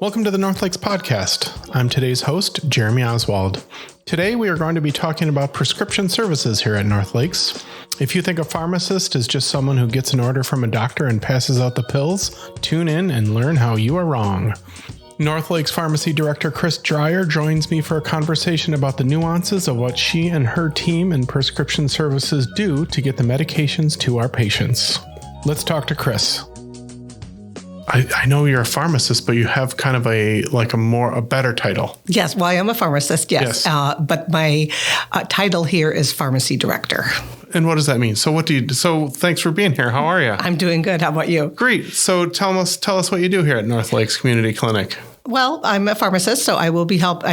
Welcome to the NorthLakes podcast. I'm today's host, Jeremy Oswald. Today we are going to be talking about prescription services here at NorthLakes. If you think a pharmacist is just someone who gets an order from a doctor and passes out the pills, tune in and learn how you are wrong. NorthLakes Pharmacy Director Chris Dreyer joins me for a conversation about the nuances of what she and her team in prescription services do to get the medications to our patients. Let's talk to Chris. I know you're a pharmacist, but you have kind of a better title. Yes, well, I am a pharmacist, yes. But my title here is pharmacy director. And what does that mean? So thanks for being here. How are you? I'm doing good. How about you? Great. So tell us what you do here at NorthLakes Community Clinic. Well, I'm a pharmacist, so I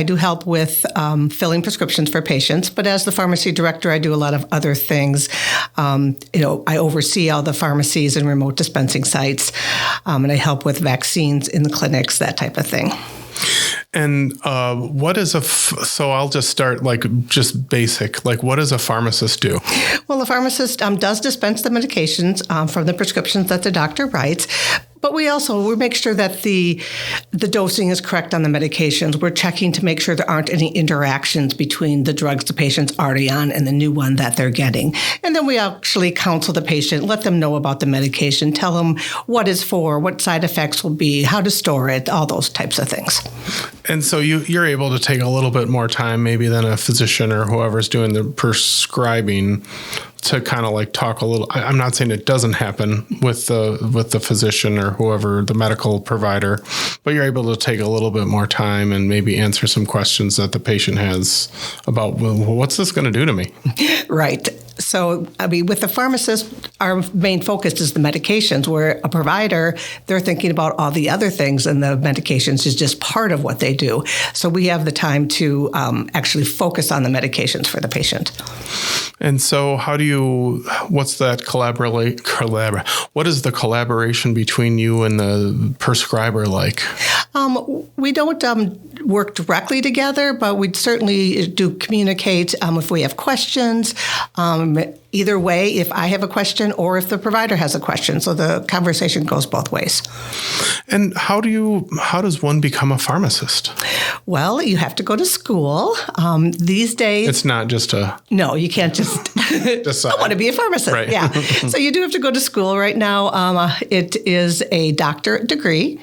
do help with filling prescriptions for patients. But as the pharmacy director, I do a lot of other things. I oversee all the pharmacies and remote dispensing sites, and I help with vaccines in the clinics, that type of thing. And what is so I'll just start just basic. What does a pharmacist do? Well, a pharmacist does dispense the medications from the prescriptions that the doctor writes. But we make sure that the dosing is correct on the medications. We're checking to make sure there aren't any interactions between the drugs the patient's already on and the new one that they're getting. And then we actually counsel the patient, let them know about the medication, tell them what it's for, what side effects will be, how to store it, all those types of things. And so you're able to take a little bit more time maybe than a physician or whoever's doing the prescribing to kind of talk a little. I'm not saying it doesn't happen with the physician or whoever, the medical provider, but you're able to take a little bit more time and maybe answer some questions that the patient has about, well, what's this going to do to me? Right. So, with the pharmacist, our main focus is the medications, where a provider, they're thinking about all the other things, and the medications is just part of what they do. So we have the time to actually focus on the medications for the patient. And so what's that what is the collaboration between you and the prescriber like? We don't work directly together, but we certainly do communicate if we have questions. Either way, if I have a question or if the provider has a question. So the conversation goes both ways. And how does one become a pharmacist? Well, you have to go to school. These days, it's not just no, you can't just decide. I want to be a pharmacist. Right. Yeah. So you do have to go to school right now. It is a doctorate degree.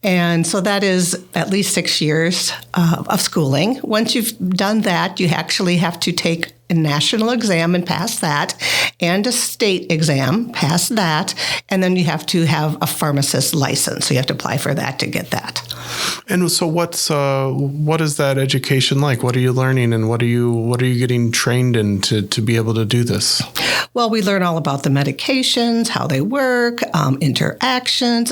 And so that is at least 6 years of schooling. Once you've done that, you actually have to take a national exam and pass that, and a state exam, pass that, and then you have to have a pharmacist license. So you have to apply for that to get that. And so what is that education like? What are you learning, and what are you getting trained in to be able to do this? Well, we learn all about the medications, how they work, interactions.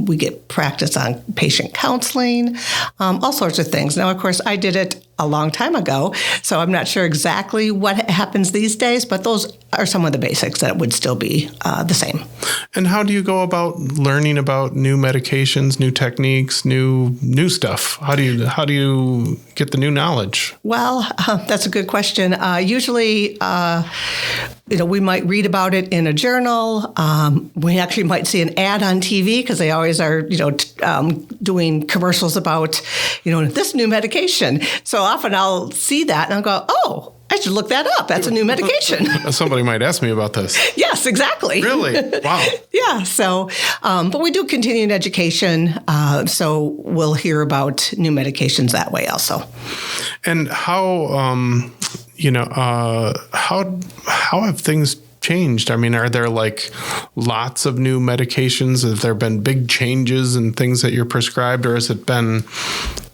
We get practice on patient counseling, all sorts of things. Now, of course, I did it a long time ago, so I'm not sure exactly what happens these days, but those are some of the basics that would still be the same. And how do you go about learning about new medications, new techniques, new stuff? How do you get the new knowledge? Well, that's a good question. Usually, we might read about it in a journal. We actually might see an ad on TV because they always are, doing commercials about, this new medication. So often I'll see that and I'll go, oh, I should look that up. That's a new medication. Somebody might ask me about this. Yes, exactly. Really? Wow. Yeah. So, but we do continuing education. So we'll hear about new medications that way also. And how have things changed? I mean, are there lots of new medications? Have there been big changes in things that you're prescribed, or has it been,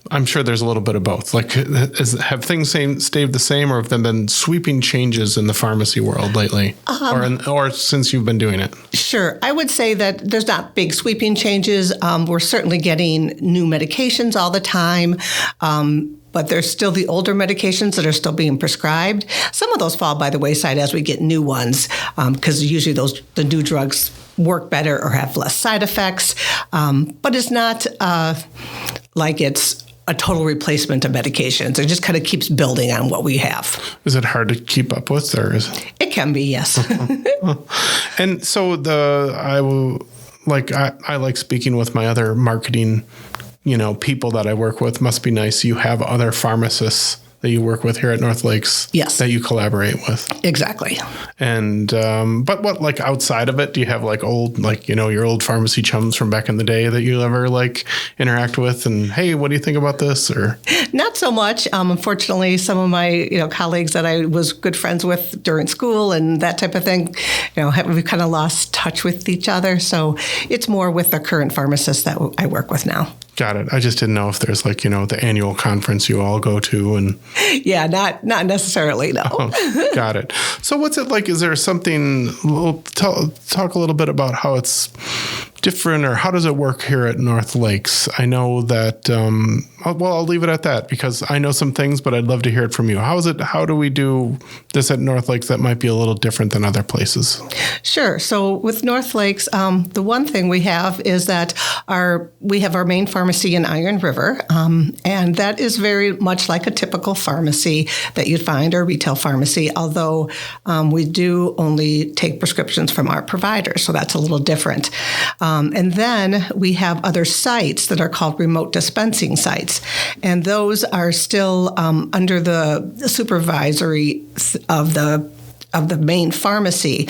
I'm sure there's a little bit of both. Have things stayed the same, or have there been sweeping changes in the pharmacy world lately, or since you've been doing it? Sure. I would say that there's not big sweeping changes. We're certainly getting new medications all the time. But there's still the older medications that are still being prescribed. Some of those fall by the wayside as we get new ones, because usually the new drugs work better or have less side effects. But it's not like it's a total replacement of medications. It just kind of keeps building on what we have. Is it hard to keep up with, or is it? It can be, yes. And so I like speaking with my other marketing people that I work with must be nice. You have other pharmacists that you work with here at NorthLakes, yes, that you collaborate with. Exactly. And but what, like, outside of it, do you have like old, like, your old pharmacy chums from back in the day that you ever like interact with? And hey, what do you think about this? Or not so much. Unfortunately, some of my colleagues that I was good friends with during school and that type of thing, we've kind of lost touch with each other. So it's more with the current pharmacist that I work with now. Got it. I just didn't know if there's like, the annual conference you all go to and. Yeah, not necessarily, no. Oh, got it. So what's it like? Is there something, talk a little bit about how it's different, or how does it work here at NorthLakes? I know that, I'll leave it at that because I know some things, but I'd love to hear it from you. How do we do this at NorthLakes that might be a little different than other places? Sure. So with NorthLakes, the one thing we have is that we have our main pharmacy in Iron River, and that is very much like a typical pharmacy that you'd find, or retail pharmacy, although we do only take prescriptions from our providers, so that's a little different. And then we have other sites that are called remote dispensing sites, and those are still under the supervisory of the main pharmacy.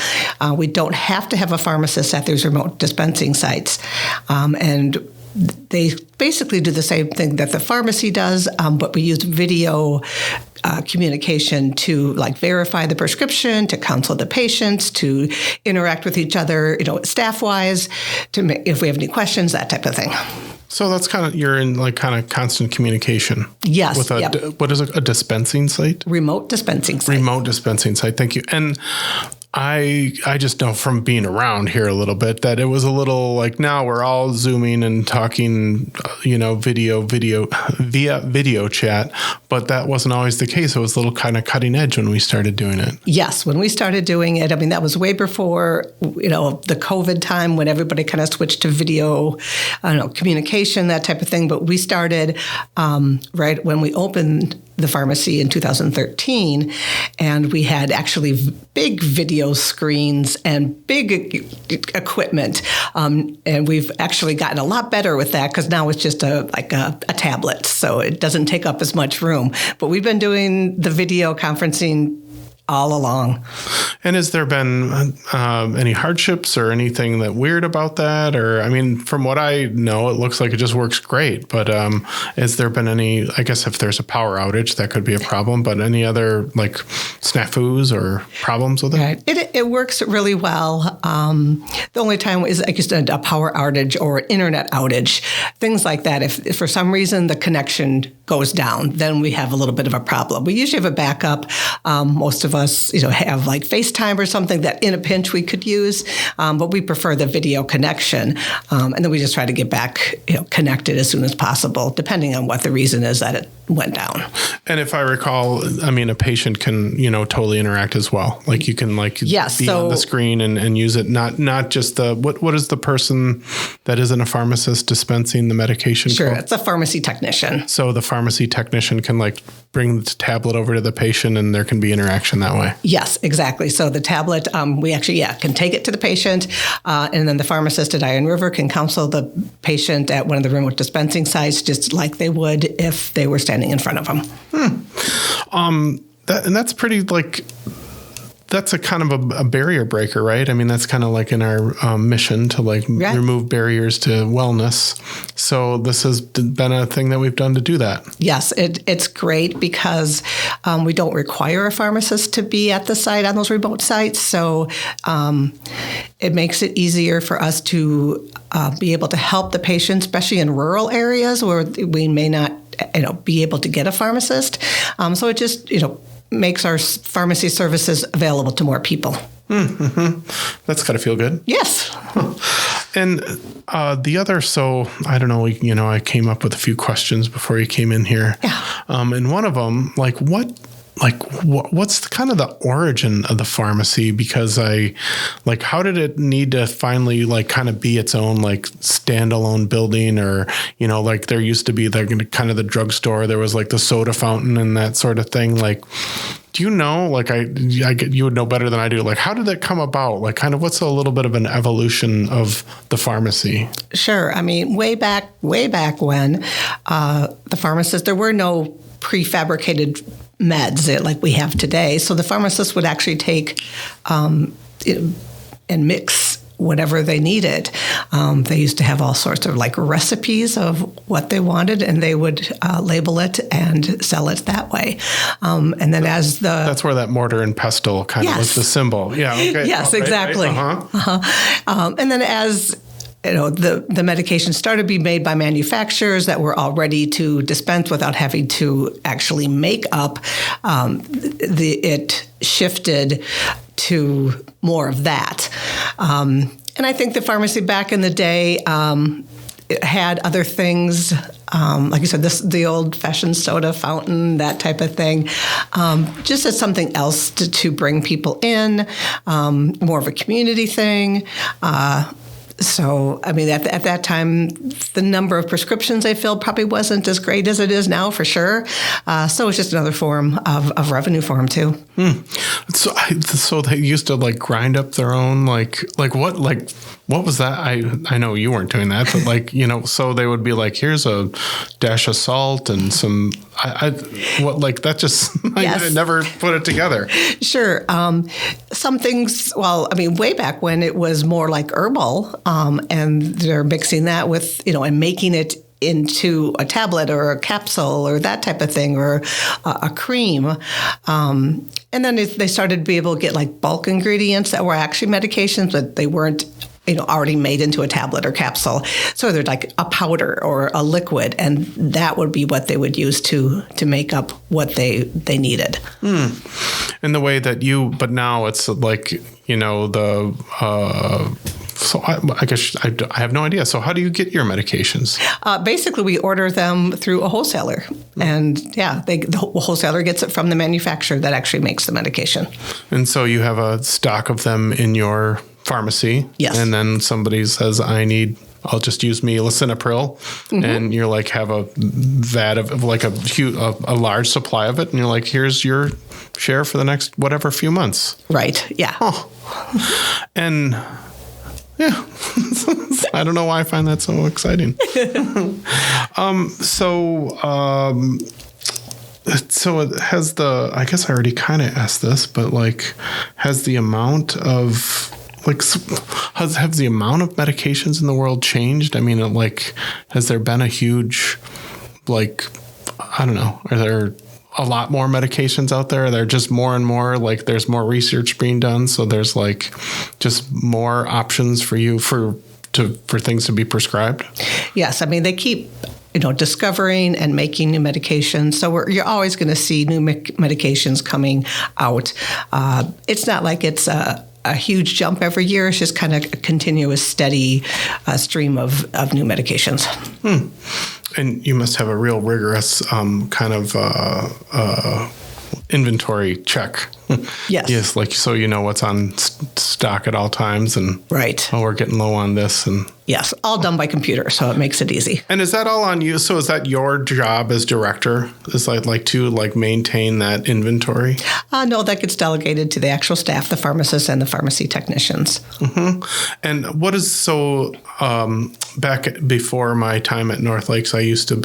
We don't have to have a pharmacist at these remote dispensing sites, and they basically do the same thing that the pharmacy does, but we use video communication to verify the prescription, to counsel the patients, to interact with each other, staff-wise, if we have any questions, that type of thing. So that's you're in kind of constant communication. Yes. With what is a dispensing site? Remote dispensing site. Remote dispensing site. Thank you. And I just know from being around here a little bit that it was a little now we're all Zooming and talking, video via video chat, but that wasn't always the case. It was a little kind of cutting edge when we started doing it. Yes, when we started doing it, that was way before, the COVID time when everybody kind of switched to video, communication, that type of thing. But we started right when we opened the pharmacy in 2013, and we had actually big video screens and big equipment, and we've actually gotten a lot better with that because now it's just a tablet, so it doesn't take up as much room. But we've been doing the video conferencing all along. And has there been any hardships or anything that weird about that? Or, from what I know, it looks like it just works great. But has there been any, I guess if there's a power outage, that could be a problem, but any other snafus or problems with it? Right. It works really well. The only time is a power outage or internet outage, things like that. If for some reason the connection goes down, then we have a little bit of a problem. We usually have a backup. Most of us, have FaceTime or something that in a pinch we could use, but we prefer the video connection. And then we just try to get back, connected as soon as possible, depending on what the reason is that it went down. And if I recall, a patient can, totally interact as well. You can yes, be on the screen and use it, not just what is the person that isn't a pharmacist dispensing the medication? Sure, called? It's a pharmacy technician. So the pharmacy technician can bring the tablet over to the patient and there can be interaction that way. Yes, exactly. So the tablet, we actually, can take it to the patient, and then the pharmacist at Iron River can counsel the patient at one of the remote dispensing sites, just like they would if they were standing in front of them. That's pretty that's a kind of a barrier breaker, right? That's kind of in our mission to remove barriers to wellness. So this has been a thing that we've done to do that. Yes, it's great because we don't require a pharmacist to be at the site on those remote sites. So it makes it easier for us to be able to help the patient, especially in rural areas where we may not be able to get a pharmacist. So it just, makes our pharmacy services available to more people. Mm-hmm. That's got to feel good. Yes. And the other, so I don't know, I came up with a few questions before you came in here. Yeah. And one of them, what's kind of the origin of the pharmacy? Because how did it need to finally kind of be its own standalone building, or there used to be the kind of the drugstore, there was the soda fountain and that sort of thing. Do you know, like you would know better than I do, like how did that come about? Like kind of what's a little bit of an evolution of the pharmacy? Sure. I mean, way back when the pharmacist, there were no prefabricated meds like we have today. So the pharmacist would actually take and mix whatever they needed. They used to have all sorts of like recipes of what they wanted, and they would label it and sell it that way. And then that's where that mortar and pestle kind of was the symbol. Yeah. Okay. Yes, exactly. Right. Uh-huh. And then as the medication started to be made by manufacturers that were all ready to dispense without having to actually make up, it shifted to more of that. And I think the pharmacy back in the day it had other things, like you said, the old-fashioned soda fountain, that type of thing, just as something else to bring people in, more of a community thing. So, I mean, at that time, the number of prescriptions they filled probably wasn't as great as it is now, for sure. So it's just another form of revenue for them, too. So they used to, like, grind up their own, like what was that? I know you weren't doing that, but, like, so they would be like, here's a dash of salt and some, that just, yes. I never put it together. Sure. Some things, way back when it was more like herbal, and they're mixing that with, and making it into a tablet or a capsule or that type of thing, or a cream. And then they started to be able to get like bulk ingredients that were actually medications, but they weren't already made into a tablet or capsule. So they're like a powder or a liquid, and that would be what they would use to make up what they needed. In the way that but now it's like, so I guess I have no idea. So how do you get your medications? Basically, we order them through a wholesaler. And the wholesaler gets it from the manufacturer that actually makes the medication. And so you have a stock of them in your pharmacy. Yes. And then somebody says, I'll just use lisinopril. Mm-hmm. And you're like, have a vat of like a large supply of it. And you're like, here's your share for the next whatever few months. Right. Yeah. Oh. And yeah, I don't know why I find that so exciting. So it has I guess I already kind of asked this, but like, has the amount of have the amount of medications in the world changed? I mean, has there been a huge, I don't know, are there a lot more medications out there? Are there just more and more, there's more research being done, so there's just more options for you for things to be prescribed? Yes, I mean, they keep discovering and making new medications. So you're always going to see new medications coming out. It's not like it's a huge jump every year. It's just kind of a continuous, steady stream of new medications. And you must have a real rigorous kind of inventory check. Yes. Yes, so what's on stock at all times, and right. Oh, we're getting low on this, and yes, all done by computer, so it makes it easy. And is that all on you? So is that your job as director? Is to maintain that inventory? No, that gets delegated to the actual staff, the pharmacists and the pharmacy technicians. Mm-hmm. And what is back before my time at NorthLakes, I used to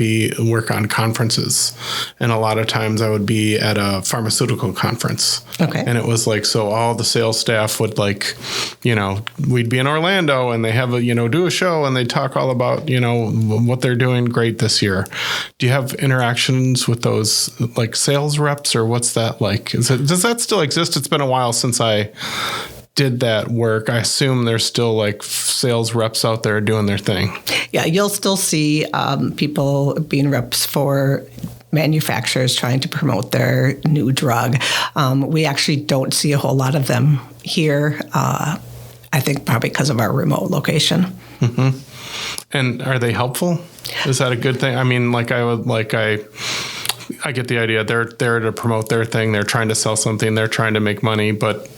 work on conferences, and a lot of times I would be at a pharmaceutical conference. Okay. And it was so all the sales staff would we'd be in Orlando, and they have do a show, and they talk all about, what they're doing great this year. Do you have interactions with those sales reps, or what's that like? Does that still exist? It's been a while since I did that work. I assume there's still sales reps out there doing their thing. Yeah, you'll still see people being reps for manufacturers trying to promote their new drug. We actually don't see a whole lot of them here. I think probably because of our remote location. Mm-hmm. And are they helpful? Is that a good thing? I mean, I get the idea. They're there to promote their thing. They're trying to sell something. They're trying to make money. But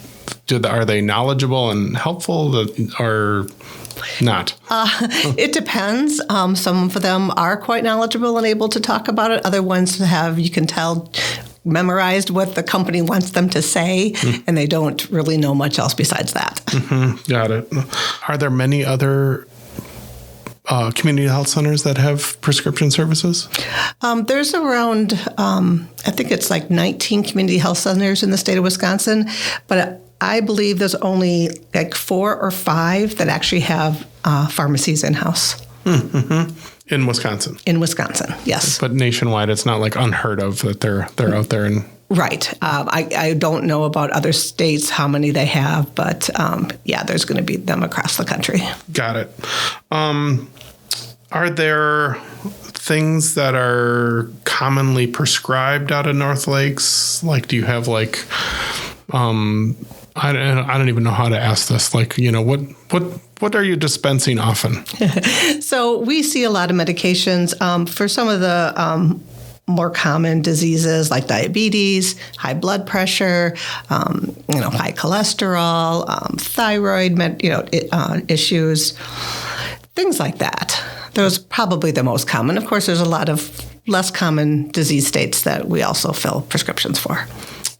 are they knowledgeable and helpful, or not? It depends. Some of them are quite knowledgeable and able to talk about it. Other ones you can tell, memorized what the company wants them to say, and they don't really know much else besides that. Got it. Are there many other community health centers that have prescription services? There's around, I think it's like 19 community health centers in the state of Wisconsin, but I believe there's only like 4 or 5 that actually have pharmacies in-house. In Wisconsin? In Wisconsin, yes. But nationwide, it's not like unheard of that they're out there. And Right. I don't know about other states, how many they have, but there's going to be them across the country. Got it. Are there things that are commonly prescribed out of North Lakes? Like, do you have like, I don't even know how to ask this. Like, what are you dispensing often? So we see a lot of medications for some of the more common diseases like diabetes, high blood pressure, high cholesterol, thyroid, issues, things like that. Those are probably the most common. Of course, there's a lot of less common disease states that we also fill prescriptions for.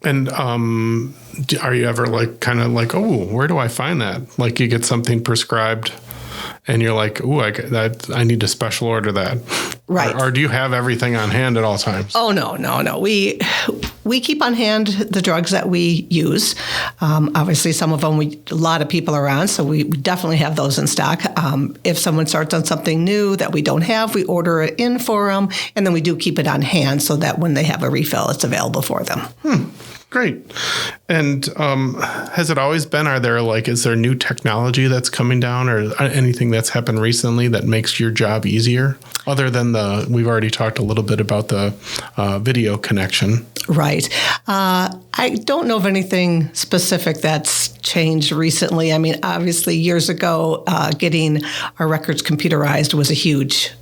And are you ever like kind of like, oh, where do I find that? Like you get something prescribed and you're like, oh, I need to special order that. Right. Or do you have everything on hand at all times? Oh, no. We keep on hand the drugs that we use. Obviously, some of them a lot of people are on, so we definitely have those in stock. If someone starts on something new that we don't have, we order it in for them, and then we do keep it on hand so that when they have a refill, it's available for them. Great. And has it always been, is there new technology that's coming down or anything that's happened recently that makes your job easier? Other than we've already talked a little bit about the video connection. Right. I don't know of anything specific that's changed recently. I mean, obviously, years ago, getting our records computerized was a huge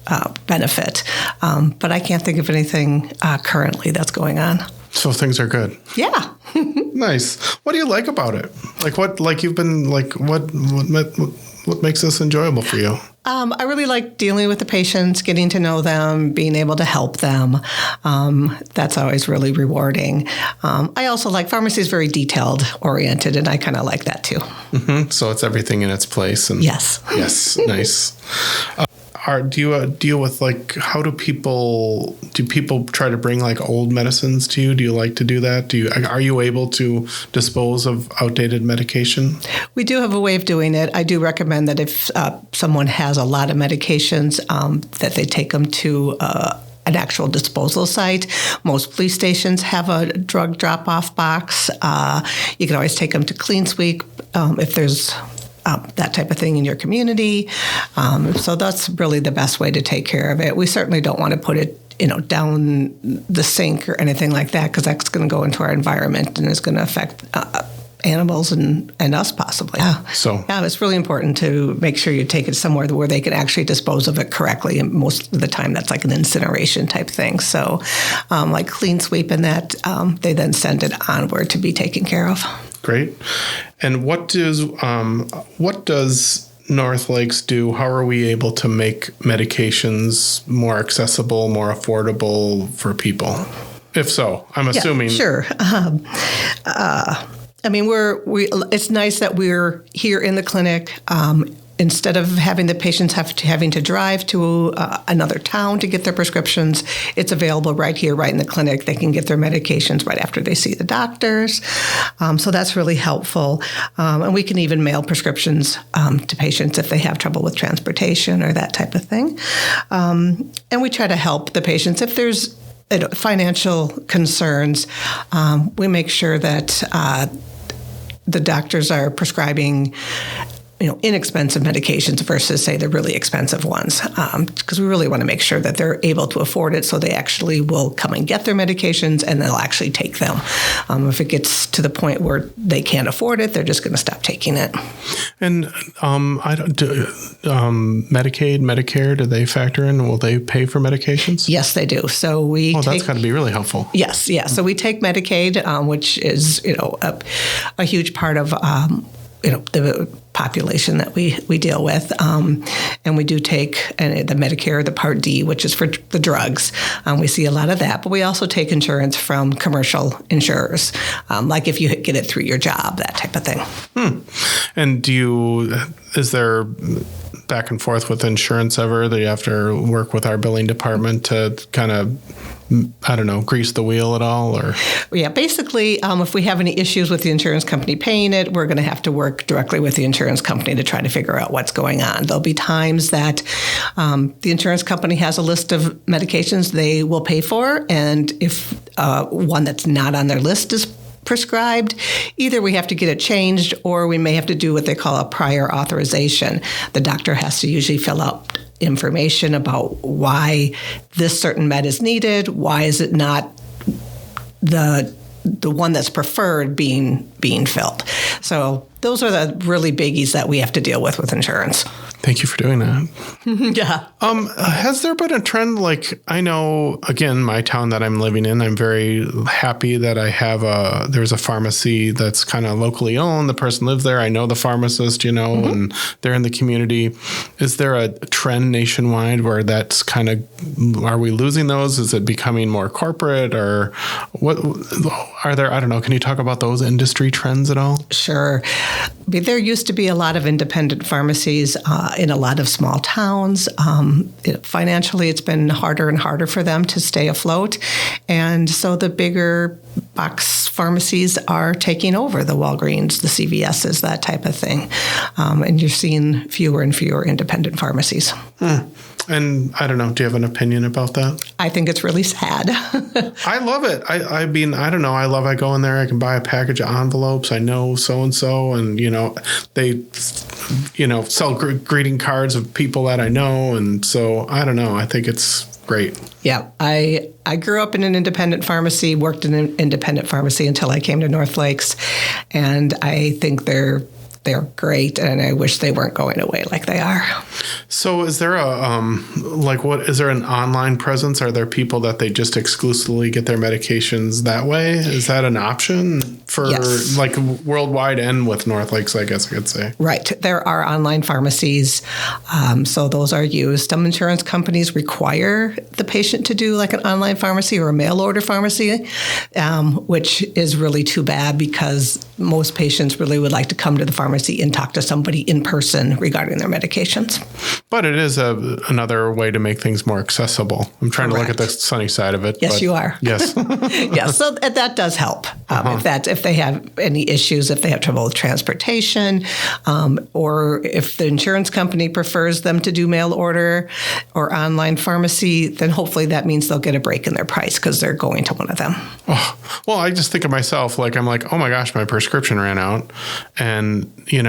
benefit. But I can't think of anything currently that's going on. So things are good. Yeah. Nice. What do you like about it? What makes this enjoyable for you? I really like dealing with the patients, getting to know them, being able to help them. That's always really rewarding. I also like pharmacy is very detailed oriented, and I kind of like that too. Mm-hmm. So it's everything in its place. And yes. Yes. Nice. Do you deal with how do people try to bring old medicines to you? Do you like to do that? Are you able to dispose of outdated medication? We do have a way of doing it. I do recommend that if someone has a lot of medications, that they take them to an actual disposal site. Most police stations have a drug drop-off box. You can always take them to Clean Sweep if there's that type of thing in your community. So that's really the best way to take care of it. We certainly don't want to put it down the sink or anything like that, because that's going to go into our environment and is going to affect animals and us possibly. Yeah. So it's really important to make sure you take it somewhere where they can actually dispose of it correctly. And most of the time that's like an incineration type thing. So like Clean Sweep and that, they then send it onward to be taken care of. Great. And what does North Lakes do? How are we able to make medications more accessible, more affordable for people? If so, I'm assuming. Yeah, sure. I mean, it's nice that we're here in the clinic. Instead of having the patients having to drive to another town to get their prescriptions, it's available right here, right in the clinic. They can get their medications right after they see the doctors. So that's really helpful. And we can even mail prescriptions to patients if they have trouble with transportation or that type of thing. And we try to help the patients. If there's financial concerns, we make sure that the doctors are prescribing inexpensive medications versus, say, the really expensive ones, because we really want to make sure that they're able to afford it, so they actually will come and get their medications and they'll actually take them. If it gets to the point where they can't afford it, they're just going to stop taking it. And Medicaid, Medicare, do they factor in? Will they pay for medications? Yes, they do. So that's got to be really helpful. Yes, yeah. So we take Medicaid, which is a huge part of the population that we deal with. And we do take the Medicare, the Part D, which is for the drugs. We see a lot of that, but we also take insurance from commercial insurers, like if you get it through your job, that type of thing. And is there back and forth with insurance ever that you have to work with our billing department to kind of, I don't know, grease the wheel at all? Or yeah, basically, if we have any issues with the insurance company paying it, we're going to have to work directly with the insurance company to try to figure out what's going on. There'll be times that the insurance company has a list of medications they will pay for, and if one that's not on their list is prescribed, either we have to get it changed or we may have to do what they call a prior authorization. The doctor has to usually fill out information about why this certain med is needed, why is it not the one that's preferred being filled. So those are the really biggies that we have to deal with insurance. Thank you for doing that. Yeah. Has there been a trend? Like, I know, again, my town that I'm living in, I'm very happy that I have there's a pharmacy that's kind of locally owned. The person lives there. I know the pharmacist, and they're in the community. Is there a trend nationwide where that's kind of, are we losing those? Is it becoming more corporate, or what are there? I don't know. Can you talk about those industry trends at all? Sure. There used to be a lot of independent pharmacies in a lot of small towns. Financially, it's been harder and harder for them to stay afloat. And so the bigger box pharmacies are taking over, the Walgreens, the CVSs, that type of thing. And you're seeing fewer and fewer independent pharmacies. And I don't know, do you have an opinion about that? I think it's really sad. I love it. I mean, I don't know. I go in there, I can buy a package of envelopes. I know so-and-so, and, they, sell greeting cards of people that I know. And so, I don't know. I think it's great. Yeah. I grew up in an independent pharmacy, worked in an independent pharmacy until I came to NorthLakes. And I think they're great, and I wish they weren't going away like they are. So is there is there an online presence? Are there people that they just exclusively get their medications that way? Is that an option for like worldwide and with NorthLakes, I guess I could say? Right. There are online pharmacies. So those are used. Some insurance companies require the patient to do like an online pharmacy or a mail order pharmacy, which is really too bad because most patients really would like to come to the pharmacy and talk to somebody in person regarding their medications. But it is another way to make things more accessible. I'm trying to look at the sunny side of it. Yes, you are. Yes. Yes, so that does help. If they have any issues, if they have trouble with transportation, or if the insurance company prefers them to do mail order or online pharmacy, then hopefully that means they'll get a break in their price because they're going to one of them. Oh, well, I just think of myself, I'm like, oh my gosh, my prescription ran out. And, I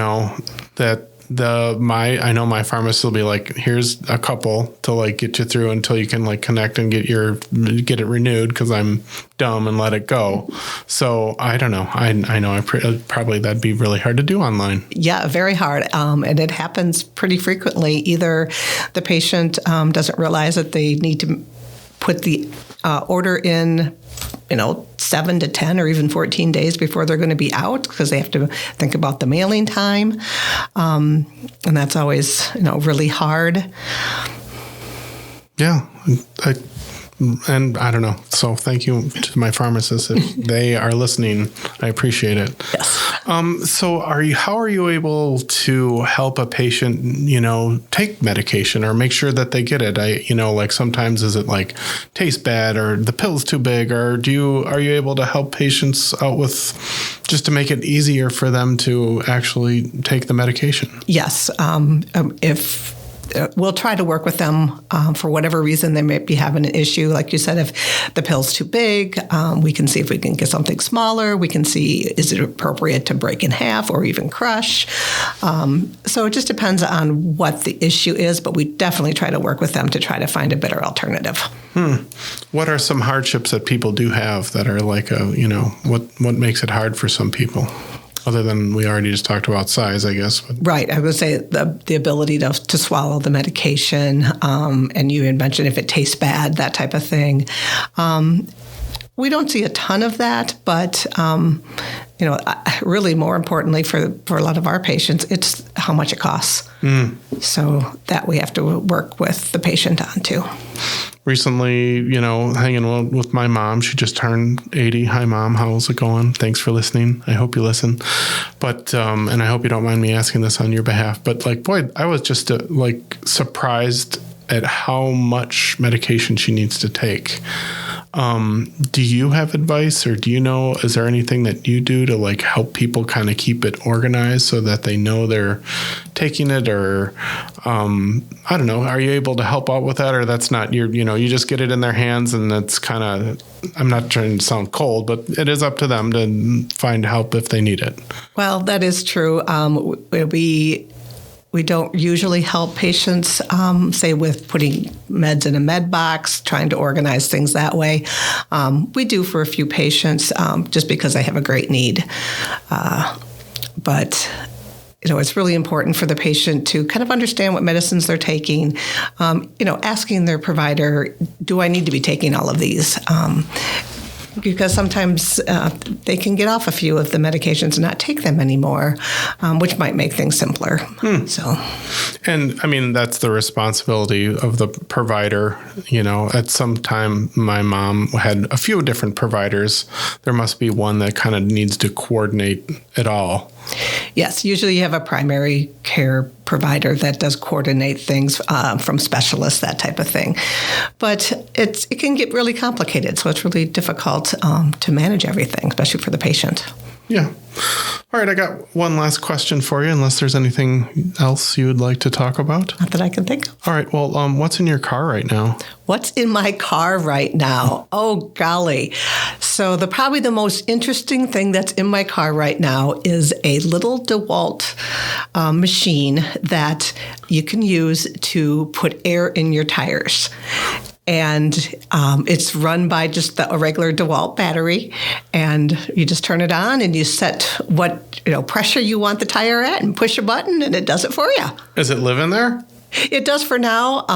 know my pharmacist will be like, here's a couple to get you through until you can connect and get it renewed because I'm dumb and let it go. So I don't know. I know probably that'd be really hard to do online. Yeah, very hard. And it happens pretty frequently. Either the patient doesn't realize that they need to put the order in 7 to 10 or even 14 days before they're going to be out because they have to think about the mailing time. And that's always, really hard. Yeah. And I don't know. So thank you to my pharmacist. If they are listening, I appreciate it. Yes. So how are you able to help a patient, take medication or make sure that they get it? Sometimes is it tastes bad or the pill's too big, or are you able to help patients out with just to make it easier for them to actually take the medication? Yes. We'll try to work with them for whatever reason they may be having an issue. Like you said, if the pill's too big, we can see if we can get something smaller. We can see, is it appropriate to break in half or even crush? So it just depends on what the issue is, but we definitely try to work with them to try to find a better alternative. What are some hardships that people do have that are what makes it hard for some people? Other than we already just talked about size, I guess. Right. I would say the ability to swallow the medication, and you had mentioned if it tastes bad, that type of thing. We don't see a ton of that, but really more importantly for a lot of our patients, it's how much it costs. So that we have to work with the patient on too. Recently, hanging with my mom. She just turned 80. Hi, Mom. How's it going? Thanks for listening. I hope you listen. But, and I hope you don't mind me asking this on your behalf. But I was just surprised at how much medication she needs to take. Do you have advice, or do you know, is there anything that you do to help people kind of keep it organized so that they know they're taking it, or, I don't know, are you able to help out with that, or that's not you just get it in their hands and that's kind of, I'm not trying to sound cold, but it is up to them to find help if they need it. Well, that is true. We don't usually help patients, say, with putting meds in a med box, trying to organize things that way. We do for a few patients just because they have a great need. But it's really important for the patient to kind of understand what medicines they're taking, asking their provider, do I need to be taking all of these? Because sometimes they can get off a few of the medications and not take them anymore, which might make things simpler. So, and I mean, that's the responsibility of the provider. At some time, my mom had a few different providers. There must be one that kind of needs to coordinate it all. Yes, usually you have a primary care provider that does coordinate things from specialists, that type of thing. But it can get really complicated, so it's really difficult to manage everything, especially for the patient. Yeah. All right, I got one last question for you, unless there's anything else you would like to talk about. Not that I can think of. All right, well, what's in your car right now? What's in my car right now? Oh, golly. So probably the most interesting thing that's in my car right now is a little DeWalt machine that you can use to put air in your tires. And it's run by just a regular DeWalt battery, and you just turn it on and you set what pressure you want the tire at and push a button and it does it for you. Does it live in there? It does for now.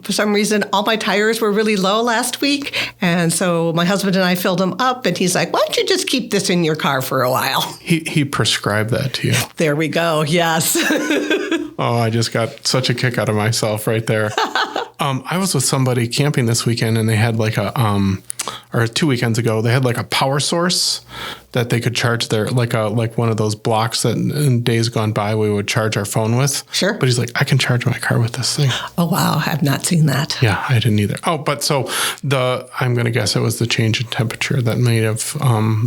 For some reason, all my tires were really low last week, and so my husband and I filled them up, and he's like, why don't you just keep this in your car for a while? He prescribed that to you. There we go. Yes. Oh, I just got such a kick out of myself right there. I was with somebody camping this weekend, and they had or 2 weekends ago, they had a power source that they could charge their, like one of those blocks that in days gone by we would charge our phone with. Sure. But he's like, I can charge my car with this thing. Oh, wow. I've not seen that. Yeah, I didn't either. Oh, but so I'm going to guess it was the change in temperature that may have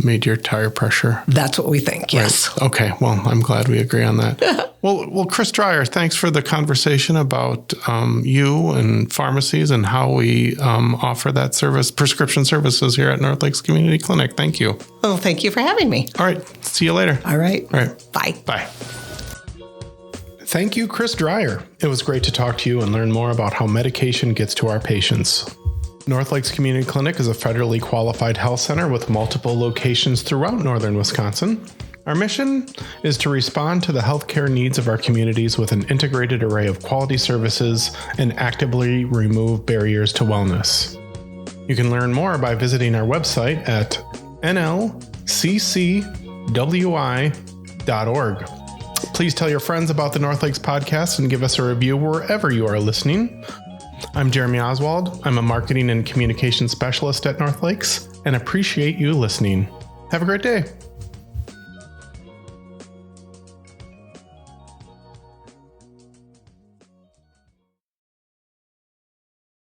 made your tire pressure. That's what we think, yes. Right. Okay, well, I'm glad we agree on that. Well, Chris Dreyer, thanks for the conversation about you and pharmacies and how we offer that service, prescription services here at NorthLakes Community Clinic. Thank you. Well, thank you for having me. All right. See you later. All right. All right. Bye. Bye. Thank you, Chris Dreyer. It was great to talk to you and learn more about how medication gets to our patients. NorthLakes Community Clinic is a federally qualified health center with multiple locations throughout northern Wisconsin. Our mission is to respond to the healthcare needs of our communities with an integrated array of quality services and actively remove barriers to wellness. You can learn more by visiting our website at nlccwi.org. Please tell your friends about the NorthLakes podcast and give us a review wherever you are listening. I'm Jeremy Oswald. I'm a marketing and communication specialist at NorthLakes and appreciate you listening. Have a great day.